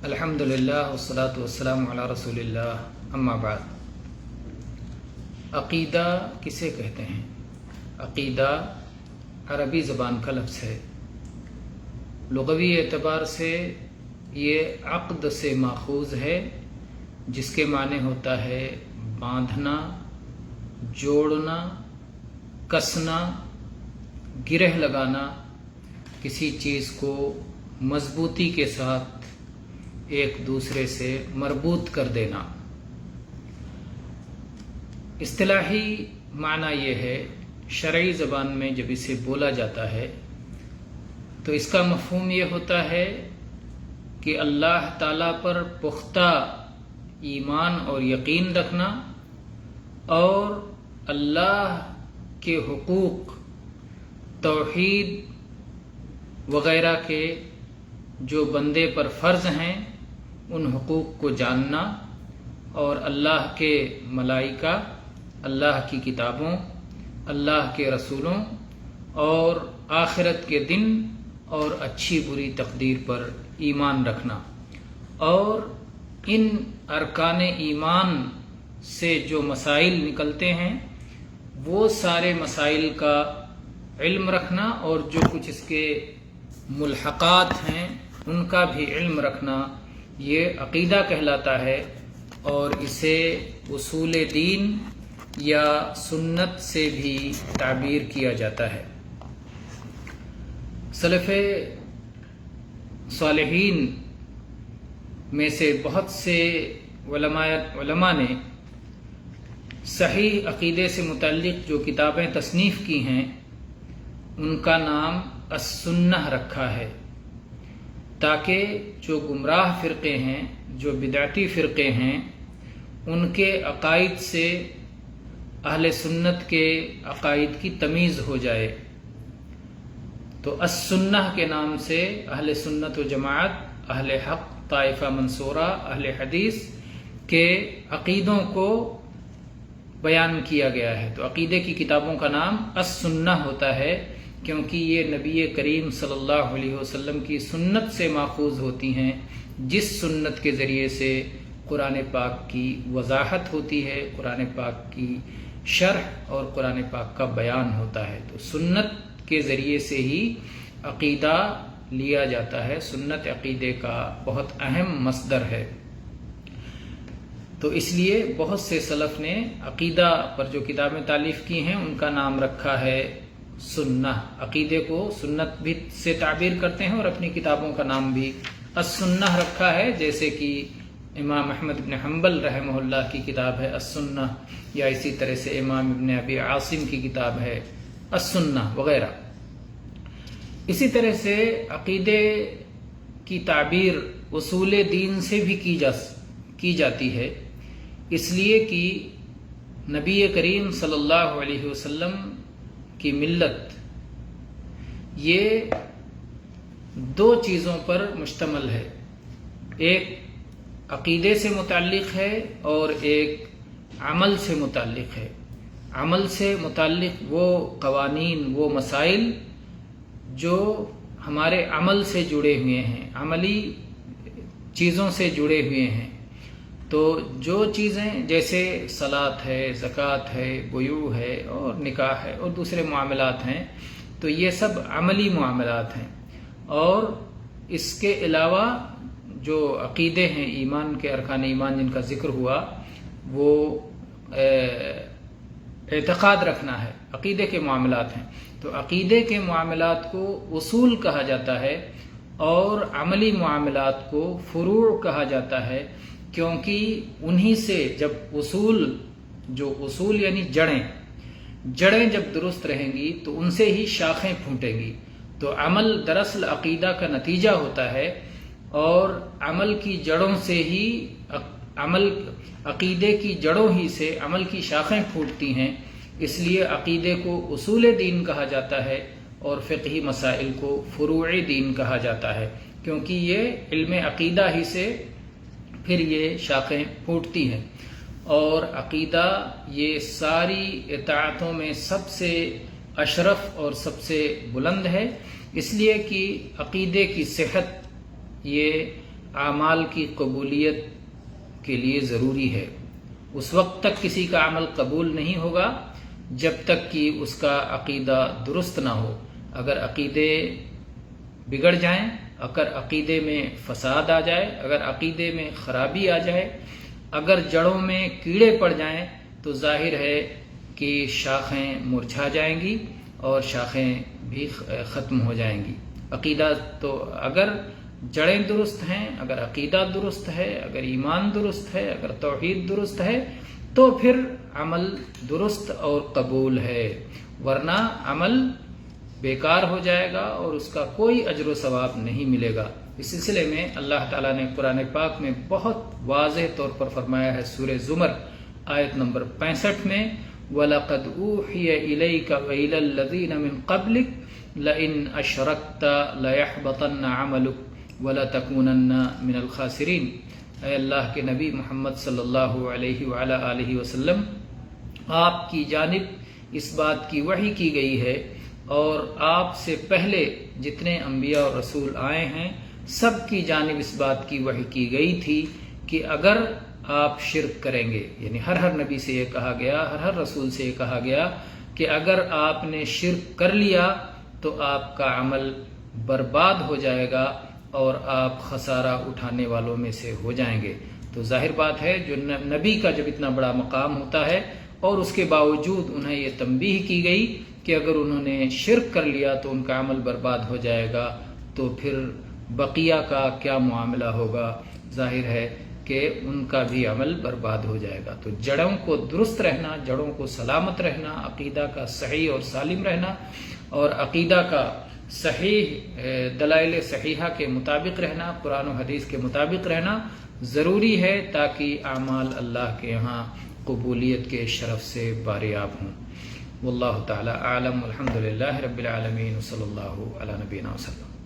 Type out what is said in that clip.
الحمدللہ والصلاۃ والسلام علی رسول اللہ، اما بعد۔ عقیدہ کسے کہتے ہیں؟ عقیدہ عربی زبان کا لفظ ہے۔ لغوی اعتبار سے یہ عقد سے ماخوذ ہے، جس کے معنی ہوتا ہے باندھنا، جوڑنا، کسنا، گرہ لگانا، کسی چیز کو مضبوطی کے ساتھ ایک دوسرے سے مربوط کر دینا۔ اصطلاحی معنی یہ ہے، شرعی زبان میں جب اسے بولا جاتا ہے تو اس کا مفہوم یہ ہوتا ہے کہ اللہ تعالیٰ پر پختہ ایمان اور یقین رکھنا اور اللہ کے حقوق، توحید وغیرہ کے جو بندے پر فرض ہیں ان حقوق کو جاننا، اور اللہ کے ملائکہ، اللہ کی کتابوں، اللہ کے رسولوں اور آخرت کے دن اور اچھی بری تقدیر پر ایمان رکھنا، اور ان ارکان ایمان سے جو مسائل نکلتے ہیں وہ سارے مسائل کا علم رکھنا، اور جو کچھ اس کے ملحقات ہیں ان کا بھی علم رکھنا، یہ عقیدہ کہلاتا ہے، اور اسے اصول دین یا سنت سے بھی تعبیر کیا جاتا ہے۔ سلف صالحین میں سے بہت سے علماء نے صحیح عقیدے سے متعلق جو کتابیں تصنیف کی ہیں ان کا نام السنہ رکھا ہے، تاکہ جو گمراہ فرقے ہیں، جو بدعتی فرقے ہیں، ان کے عقائد سے اہل سنت کے عقائد کی تمیز ہو جائے۔ تو السنہ کے نام سے اہل سنت و جماعت، اہل حق، طائفہ منصورہ، اہل حدیث کے عقیدوں کو بیان کیا گیا ہے۔ تو عقیدے کی کتابوں کا نام السنہ ہوتا ہے، کیونکہ یہ نبی کریم صلی اللہ علیہ وسلم کی سنت سے ماخوذ ہوتی ہیں، جس سنت کے ذریعے سے قرآن پاک کی وضاحت ہوتی ہے، قرآن پاک کی شرح اور قرآن پاک کا بیان ہوتا ہے۔ تو سنت کے ذریعے سے ہی عقیدہ لیا جاتا ہے۔ سنت عقیدے کا بہت اہم مصدر ہے۔ تو اس لیے بہت سے سلف نے عقیدہ پر جو کتابیں تالیف کی ہیں ان کا نام رکھا ہے سنہ۔ عقیدے کو سنت بھی سے تعبیر کرتے ہیں اور اپنی کتابوں کا نام بھی السنہ رکھا ہے، جیسے کہ امام احمد بن حنبل رحمہ اللہ کی کتاب ہے السنہ، یا اسی طرح سے امام ابن ابی عاصم کی کتاب ہے السنہ وغیرہ۔ اسی طرح سے عقیدے کی تعبیر اصول دین سے بھی کی جاتی ہے، اس لیے کہ نبی کریم صلی اللہ علیہ وسلم کی ملت یہ دو چیزوں پر مشتمل ہے، ایک عقیدے سے متعلق ہے اور ایک عمل سے متعلق ہے۔ عمل سے متعلق وہ قوانین، وہ مسائل جو ہمارے عمل سے جڑے ہوئے ہیں، عملی چیزوں سے جڑے ہوئے ہیں۔ تو جو چیزیں جیسے صلاۃ ہے، زکوٰۃ ہے، بیوع ہے اور نکاح ہے اور دوسرے معاملات ہیں، تو یہ سب عملی معاملات ہیں، اور اس کے علاوہ جو عقیدے ہیں، ایمان کے ارکان ایمان جن کا ذکر ہوا، وہ اعتقاد رکھنا ہے، عقیدے کے معاملات ہیں۔ تو عقیدے کے معاملات کو اصول کہا جاتا ہے اور عملی معاملات کو فروع کہا جاتا ہے، کیونکہ انہی سے جب اصول یعنی جڑیں جب درست رہیں گی تو ان سے ہی شاخیں پھوٹیں گی۔ تو عمل دراصل عقیدہ کا نتیجہ ہوتا ہے، اور عمل کی جڑوں سے ہی عقیدے کی جڑوں ہی سے عمل کی شاخیں پھوٹتی ہیں۔ اس لیے عقیدے کو اصول دین کہا جاتا ہے اور فقہی مسائل کو فروع دین کہا جاتا ہے، کیونکہ یہ علم عقیدہ ہی سے پھر یہ شاخیں پھوٹتی ہیں۔ اور عقیدہ یہ ساری اطاعتوں میں سب سے اشرف اور سب سے بلند ہے، اس لیے کہ عقیدے کی صحت یہ اعمال کی قبولیت کے لیے ضروری ہے۔ اس وقت تک کسی کا عمل قبول نہیں ہوگا جب تک کہ اس کا عقیدہ درست نہ ہو۔ اگر عقیدے بگڑ جائیں، اگر عقیدے میں فساد آ جائے، اگر عقیدے میں خرابی آ جائے، اگر جڑوں میں کیڑے پڑ جائیں تو ظاہر ہے کہ شاخیں مرجھا جائیں گی اور شاخیں بھی ختم ہو جائیں گی۔ عقیدہ تو اگر جڑیں درست ہیں، اگر عقیدہ درست ہے، اگر ایمان درست ہے، اگر توحید درست ہے تو پھر عمل درست اور قبول ہے، ورنہ عمل بیکار ہو جائے گا اور اس کا کوئی اجر و ثواب نہیں ملے گا۔ اس سلسلے میں اللہ تعالیٰ نے قرآن پاک میں بہت واضح طور پر فرمایا ہے، سورہ زمر آیت نمبر 65 میں، وَلَقَدْ أُوحِيَ إِلَيْكَ وَإِلَى الَّذِينَ مِن قَبْلِكَ لَئِنْ أَشْرَكْتَ لَيَحْبَطَنَّ عَمَلُكَ وَلَتَكُونَنَّ مِنَ الْخَاسِرِينَ۔ اے اللہ کے نبی محمد صلی اللہ علیہ وعلی آلہ وسلم، آپ کی جانب اس بات کی وحی کی گئی ہے اور آپ سے پہلے جتنے انبیاء اور رسول آئے ہیں سب کی جانب اس بات کی وحی کی گئی تھی کہ اگر آپ شرک کریں گے، یعنی ہر نبی سے یہ کہا گیا، ہر رسول سے یہ کہا گیا کہ اگر آپ نے شرک کر لیا تو آپ کا عمل برباد ہو جائے گا اور آپ خسارہ اٹھانے والوں میں سے ہو جائیں گے۔ تو ظاہر بات ہے جو نبی کا جب اتنا بڑا مقام ہوتا ہے اور اس کے باوجود انہیں یہ تنبیہ کی گئی کہ اگر انہوں نے شرک کر لیا تو ان کا عمل برباد ہو جائے گا، تو پھر بقیہ کا کیا معاملہ ہوگا؟ ظاہر ہے کہ ان کا بھی عمل برباد ہو جائے گا۔ تو جڑوں کو درست رہنا، جڑوں کو سلامت رہنا، عقیدہ کا صحیح اور سالم رہنا اور عقیدہ کا صحیح دلائل صحیحہ کے مطابق رہنا، قرآن و حدیث کے مطابق رہنا ضروری ہے تاکہ اعمال اللہ کے یہاں قبولیت کے شرف سے باریاب ہوں۔ واللہ تعالی اعلم، والحمد للہ رب العالمین، صلی اللہ علی نبینا وسلم۔